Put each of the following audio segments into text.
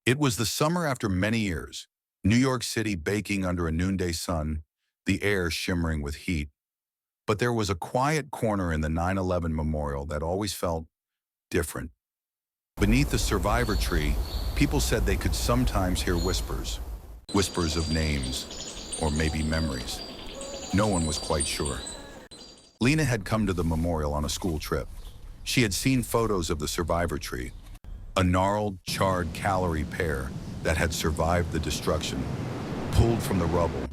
It was the summer after many years, New York City baking under a noonday sun, the air shimmering with heat. But there was a quiet corner in the 9/11 memorial that always felt different. Beneath the survivor tree, people said they could sometimes hear whispers, whispers of names, or maybe memories. No one was quite sure. Lena had come to the memorial on a school trip. She had seen photos of the survivor tree, a gnarled, charred Callery pear that had survived the destruction, pulled from the rubble,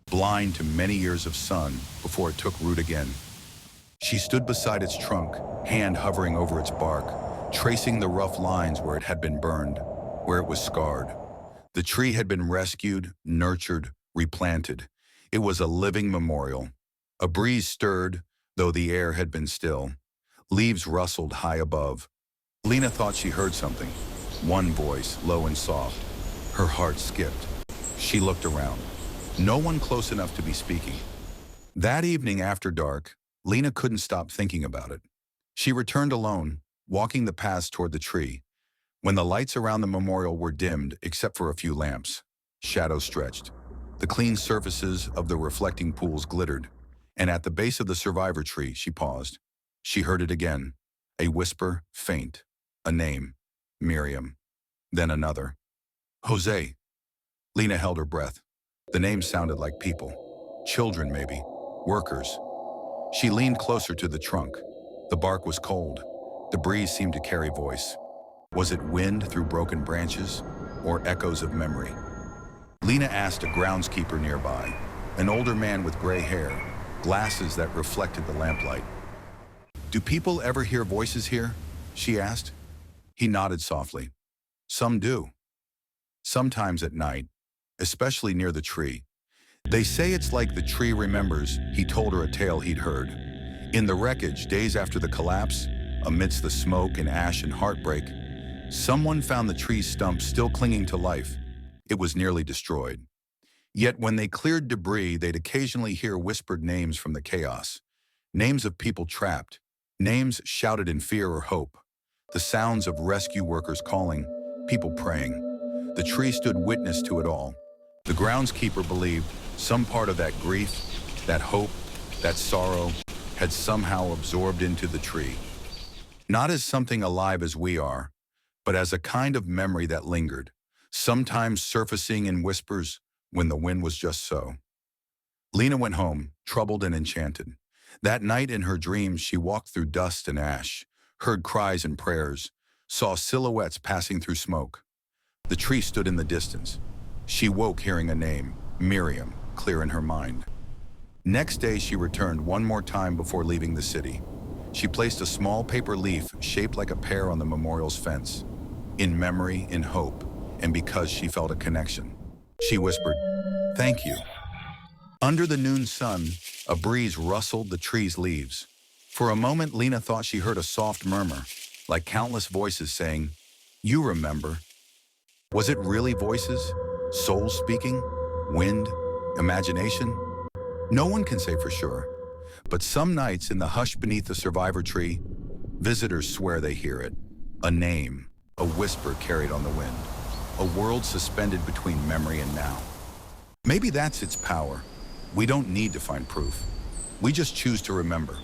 blind to many years of sun before it took root again. She stood beside its trunk, hand hovering over its bark, tracing the rough lines where it had been burned, where it was scarred. The tree had been rescued, nurtured, replanted. It was a living memorial. A breeze stirred, though the air had been still. Leaves rustled high above. Lena thought she heard something. One voice, low and soft. Her heart skipped. She looked around. No one close enough to be speaking. That evening after dark, Lena couldn't stop thinking about it. She returned alone, walking the paths toward the tree. When the lights around the memorial were dimmed, except for a few lamps, shadows stretched. The clean surfaces of the reflecting pools glittered. And at the base of the survivor tree, she paused. She heard it again. A whisper, faint. A name. Miriam. Then another. Jose. Lena held her breath. The names sounded like people. Children, maybe. Workers. She leaned closer to the trunk. The bark was cold. The breeze seemed to carry voice. Was it wind through broken branches, or echoes of memory? Lena asked a groundskeeper nearby, an older man with gray hair, glasses that reflected the lamplight. "Do people ever hear voices here?" she asked. He nodded softly. "Some do. Sometimes at night, especially near the tree. They say it's like the tree remembers," he told her a tale he'd heard. In the wreckage, days after the collapse, amidst the smoke and ash and heartbreak, someone found the tree's stump still clinging to life. It was nearly destroyed. Yet when they cleared debris, they'd occasionally hear whispered names from the chaos. Names of people trapped. Names shouted in fear or hope. The sounds of rescue workers calling, people praying. The tree stood witness to it all. The groundskeeper believed some part of that grief, that hope, that sorrow had somehow absorbed into the tree. Not as something alive as we are, but as a kind of memory that lingered, sometimes surfacing in whispers when the wind was just so. Lena went home, troubled and enchanted. That night in her dreams, she walked through dust and ash, heard cries and prayers, saw silhouettes passing through smoke. The tree stood in the distance. She woke hearing a name, Miriam, clear in her mind. Next day, she returned one more time before leaving the city. She placed a small paper leaf shaped like a pear on the memorial's fence. In memory, in hope, and because she felt a connection. She whispered, "Thank you." Under the noon sun, a breeze rustled the tree's leaves. For a moment, Lena thought she heard a soft murmur, like countless voices saying, "You remember." Was it really voices? Souls speaking? Wind? Imagination? No one can say for sure. But some nights in the hush beneath the survivor tree, visitors swear they hear it. A name, a whisper carried on the wind. A world suspended between memory and now. Maybe that's its power. We don't need to find proof. We just choose to remember.